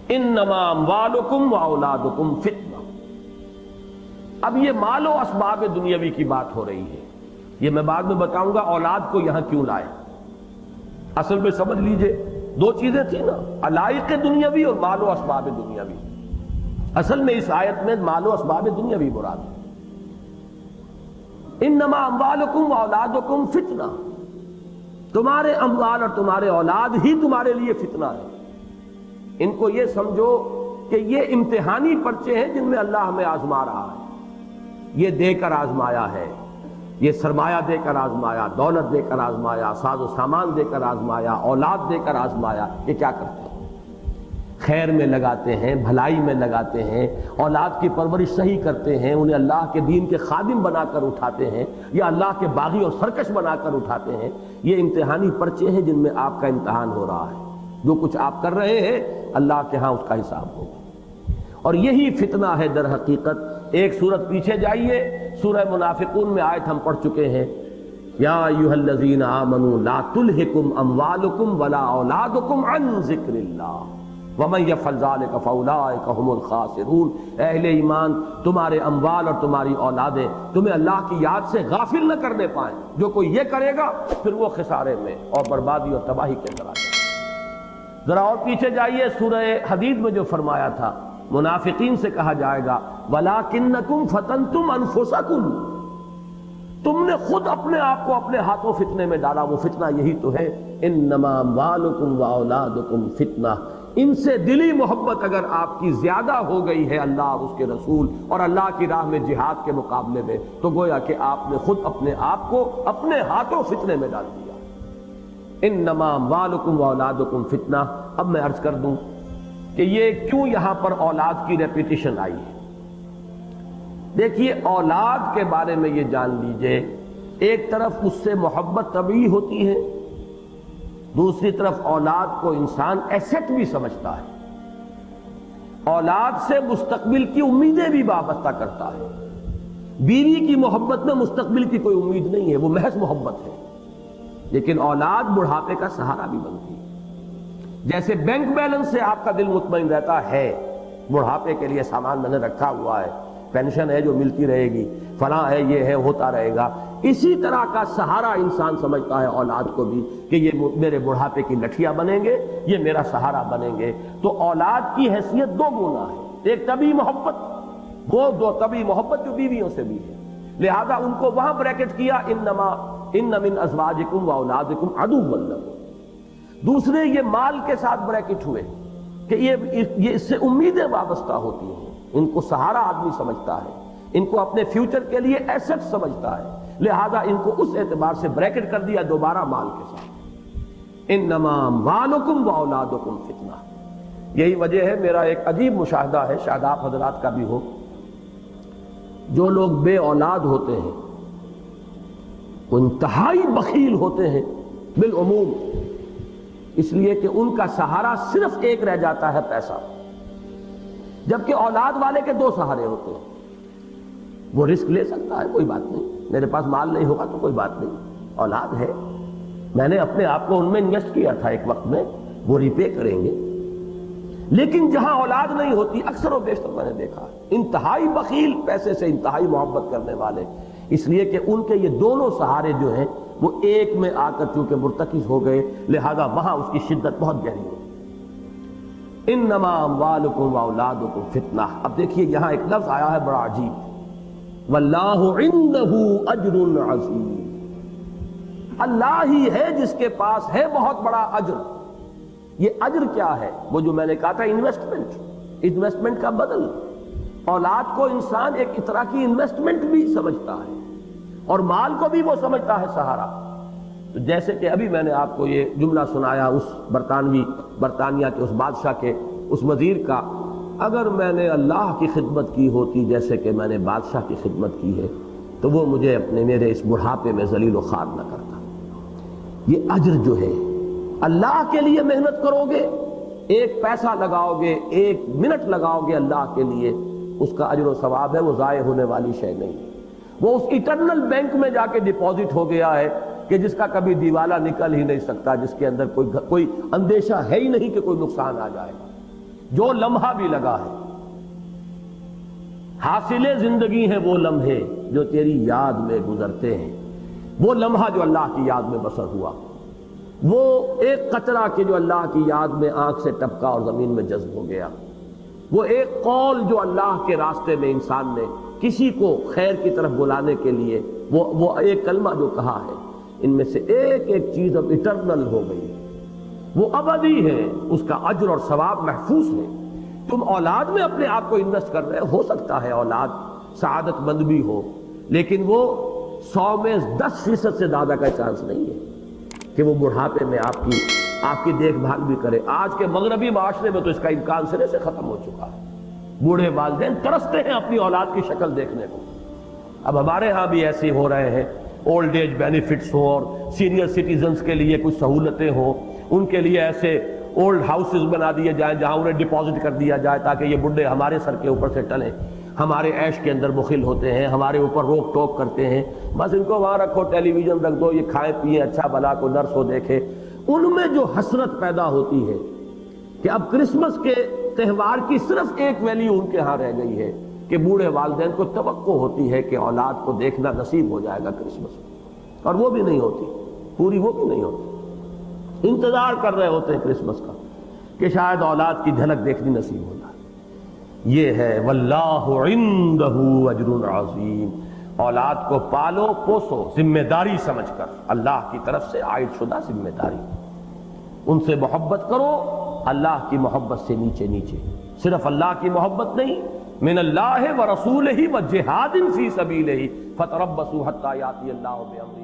انما اموالکم واولادکم فتنہ۔ اب یہ مال و اسباب دنیاوی کی بات ہو رہی ہے، یہ میں بعد میں بتاؤں گا اولاد کو یہاں کیوں لائے۔ اصل میں سمجھ لیجئے دو چیزیں تھیں نا، علائق دنیاوی اور مال و اسباب دنیاوی۔ اصل میں اس آیت میں مال و اسباب دنیاوی مراد ہے۔ انما اموالکم واولادکم فتنہ، تمہارے اموال اور تمہارے اولاد ہی تمہارے لیے فتنہ ہے۔ ان کو یہ سمجھو کہ یہ امتحانی پرچے ہیں جن میں اللہ ہمیں آزما رہا ہے، یہ دے کر آزمایا ہے، یہ سرمایہ دے کر آزمایا، دولت دے کر آزمایا، ساز و سامان دے کر آزمایا، اولاد دے کر آزمایا۔ یہ کیا کرتے ہیں؟ خیر میں لگاتے ہیں، بھلائی میں لگاتے ہیں، اولاد کی پرورش صحیح کرتے ہیں، انہیں اللہ کے دین کے خادم بنا کر اٹھاتے ہیں یا اللہ کے باغی اور سرکش بنا کر اٹھاتے ہیں۔ یہ امتحانی پرچے ہیں جن میں آپ کا امتحان ہو رہا ہے۔ جو کچھ آپ کر رہے ہیں اللہ کے ہاں اس کا حساب ہوگا، اور یہی فتنہ ہے در حقیقت۔ ایک سورت پیچھے جائیے، سورہ منافقون میں آیت ہم پڑھ چکے ہیں، یا ایھا الذین آمنوا لا تلھکم اموالکم ولا اولادکم عن ذکر اللہ ومن یفعل ذلک فاولئک هم الخاسرون۔ اہل ایمان، تمہارے اموال اور تمہاری اولادیں تمہیں اللہ کی یاد سے غافل نہ کرنے پائیں۔ جو کوئی یہ کرے گا پھر وہ خسارے میں اور بربادی اور تباہی کے اندر آ جائے۔ ذرا اور پیچھے جائیے، سورہ حدید میں جو فرمایا تھا، منافقین سے کہا جائے گا وَلَٰكِنَّكُمْ فَتَنْتُمْ أَنفُسَكُمْ، تم نے خود اپنے آپ کو اپنے ہاتھوں فتنے میں ڈالا۔ وہ فتنہ یہی تو ہے، انما اموالکم واولادکم فتنہ۔ ان سے دلی محبت اگر آپ کی زیادہ ہو گئی ہے اللہ اور اس کے رسول اور اللہ کی راہ میں جہاد کے مقابلے میں، تو گویا کہ آپ نے خود اپنے آپ کو اپنے ہاتھوں فتنے میں ڈال دیا۔ انما اموالکم واولادکم فتنہ۔ اب میں عرض کر دوں کہ یہ کیوں یہاں پر اولاد کی ریپیٹیشن آئی ہے۔ دیکھیے، اولاد کے بارے میں یہ جان لیجئے، ایک طرف اس سے محبت طبعی ہوتی ہے، دوسری طرف اولاد کو انسان ایسٹ بھی سمجھتا ہے، اولاد سے مستقبل کی امیدیں بھی وابستہ کرتا ہے۔ بیوی کی محبت میں مستقبل کی کوئی امید نہیں ہے، وہ محض محبت ہے، لیکن اولاد بڑھاپے کا سہارا بھی بنتی ہے۔ جیسے بینک بیلنس سے آپ کا دل مطمئن رہتا ہے، بڑھاپے کے لیے سامان میں نے رکھا ہوا ہے، پینشن ہے جو ملتی رہے گی، فلاں ہے، یہ ہے، ہوتا رہے گا، اسی طرح کا سہارا انسان سمجھتا ہے اولاد کو بھی کہ یہ میرے بڑھاپے کی لٹھیاں بنیں گے، یہ میرا سہارا بنیں گے۔ تو اولاد کی حیثیت دو گنا ہے، ایک طبعی محبت، وہ دو طبعی محبت جو بیویوں سے بھی ہے، لہذا ان کو وہاں بریکٹ کیا ان من ازواجکم واولادکم عدوا لکم۔ دوسرے یہ مال کے ساتھ بریکٹ ہوئے کہ یہ اس سے امیدیں وابستہ ہوتی ہیں، ان کو سہارا آدمی سمجھتا ہے، ان کو اپنے فیوچر کے لیے ایسٹ سمجھتا ہے، لہذا ان کو اس اعتبار سے بریکٹ کر دیا دوبارہ مال کے ساتھ۔ انما اموالکم واولادکم فتنہ۔ یہی وجہ ہے، میرا ایک عجیب مشاہدہ ہے، شاید آپ حضرات کا بھی ہو، جو لوگ بے اولاد ہوتے ہیں وہ انتہائی بخیل ہوتے ہیں بالعموم، اس لیے کہ ان کا سہارا صرف ایک رہ جاتا ہے، پیسہ، جبکہ اولاد والے کے دو سہارے ہوتے ہیں۔ وہ رسک لے سکتا ہے، کوئی بات نہیں، میرے پاس مال نہیں ہوگا تو کوئی بات نہیں، اولاد ہے، میں نے اپنے آپ کو ان میں انویسٹ کیا تھا ایک وقت میں، وہ ریپے کریں گے۔ لیکن جہاں اولاد نہیں ہوتی، اکثر و بیشتر میں نے دیکھا انتہائی بخیل، پیسے سے انتہائی محبت کرنے والے، اس لیے کہ ان کے یہ دونوں سہارے جو ہیں وہ ایک میں آ کر چونکہ مرتکز ہو گئے، لہذا وہاں اس کی شدت بہت گہری ہے۔ انما اموالکم واولادکم فتنہ۔ اب دیکھیے یہاں ایک لفظ آیا ہے بڑا عجیب، واللہ عنہ اجر عظیم۔ اللہ ہی ہے جس کے پاس ہے بہت بڑا اجر۔ یہ اجر کیا ہے؟ وہ جو میں نے کہا تھا انویسٹمنٹ کا بدل۔ اولاد کو انسان ایک طرح کی انویسٹمنٹ بھی سمجھتا ہے، اور مال کو بھی وہ سمجھتا ہے سہارا۔ تو جیسے کہ ابھی میں نے آپ کو یہ جملہ سنایا اس برطانیہ کے اس بادشاہ کے اس وزیر کا، اگر میں نے اللہ کی خدمت کی ہوتی جیسے کہ میں نے بادشاہ کی خدمت کی ہے تو وہ مجھے میرے اس بڑھاپے میں ذلیل و خوار نہ کرتا۔ یہ اجر جو ہے، اللہ کے لیے محنت کرو گے، ایک پیسہ لگاؤ گے، ایک منٹ لگاؤ گے اللہ کے لیے، اس کا اجر و ثواب ہے، وہ ضائع ہونے والی شے نہیں۔ وہ اس ایٹرنل بینک میں جا کے ڈپازٹ ہو گیا ہے کہ جس کا کبھی دیوالا نکل ہی نہیں سکتا، جس کے اندر کوئی اندیشہ ہے ہی نہیں کہ کوئی نقصان آ جائے گا۔ جو لمحہ بھی لگا ہے، حاصل زندگی ہیں وہ لمحے جو تیری یاد میں گزرتے ہیں۔ وہ لمحہ جو اللہ کی یاد میں بسر ہوا، وہ ایک قطرہ کہ جو اللہ کی یاد میں آنکھ سے ٹپکا اور زمین میں جذب ہو گیا، وہ ایک قول جو اللہ کے راستے میں انسان نے کسی کو خیر کی طرف بلانے کے لیے وہ ایک کلمہ جو کہا ہے، ان میں سے ایک ایک چیز اب اٹرنل ہو گئی، وہ ابدی ہے، اس کا اجر اور ثواب محفوظ ہے۔ تم اولاد میں اپنے آپ کو انویسٹ کر رہے ہو سکتا ہے اولاد سعادت مند بھی ہو، لیکن وہ 100 میں 10% سے زیادہ کا چانس نہیں ہے کہ وہ بڑھاپے میں آپ کی دیکھ بھال بھی کرے۔ آج کے مغربی معاشرے میں تو اس کا امکان سرے سے ختم ہو چکا ہے۔ بوڑھے والدین ترستے ہیں اپنی اولاد کی شکل دیکھنے کو۔ اب ہمارے ہاں بھی ایسے ہو رہے ہیں، اولڈ ایج بینیفٹس ہوں اور سینئر سٹیزنز کے لیے کچھ سہولتیں ہوں، ان کے لیے ایسے اولڈ ہاؤسز بنا دیے جائیں جہاں انہیں ڈپازٹ کر دیا جائے تاکہ یہ بڈھے ہمارے سر کے اوپر سے ٹلیں، ہمارے عیش کے اندر مخل ہوتے ہیں، ہمارے اوپر روک ٹوک کرتے ہیں، بس ان کو وہاں رکھو، ٹیلی ویژن رکھ دو، یہ کھائیں پیئیں، اچھا بھلا کو نرس ہو دیکھے۔ ان میں جو حسرت پیدا ہوتی ہے کہ اب کرسمس کے تہوار کی صرف ایک ویلیو ان کے ہاں رہ گئی ہے کہ بوڑھے والدین کو توقع ہوتی ہے کہ اولاد کو دیکھنا نصیب ہو جائے گا کرسمس میں، اور وہ بھی نہیں ہوتی، پوری وہ بھی نہیں ہوتی۔ انتظار کر رہے ہوتے ہیں کرسمس کا کہ شاید اولاد کی جھلک دیکھنی نصیب ہو جائے۔ یہ ہے واللہ عندہ اجر عظیم۔ اولاد کو پالو پوسو ذمہ داری سمجھ کر، اللہ کی طرف سے عائد شدہ ذمہ داری، ان سے محبت کرو اللہ کی محبت سے نیچے نیچے، صرف اللہ کی محبت نہیں، من اللہ ورسولہ وجہاد فی سبیلہ فتربصوا حتی یاتی اللہ بامرہ۔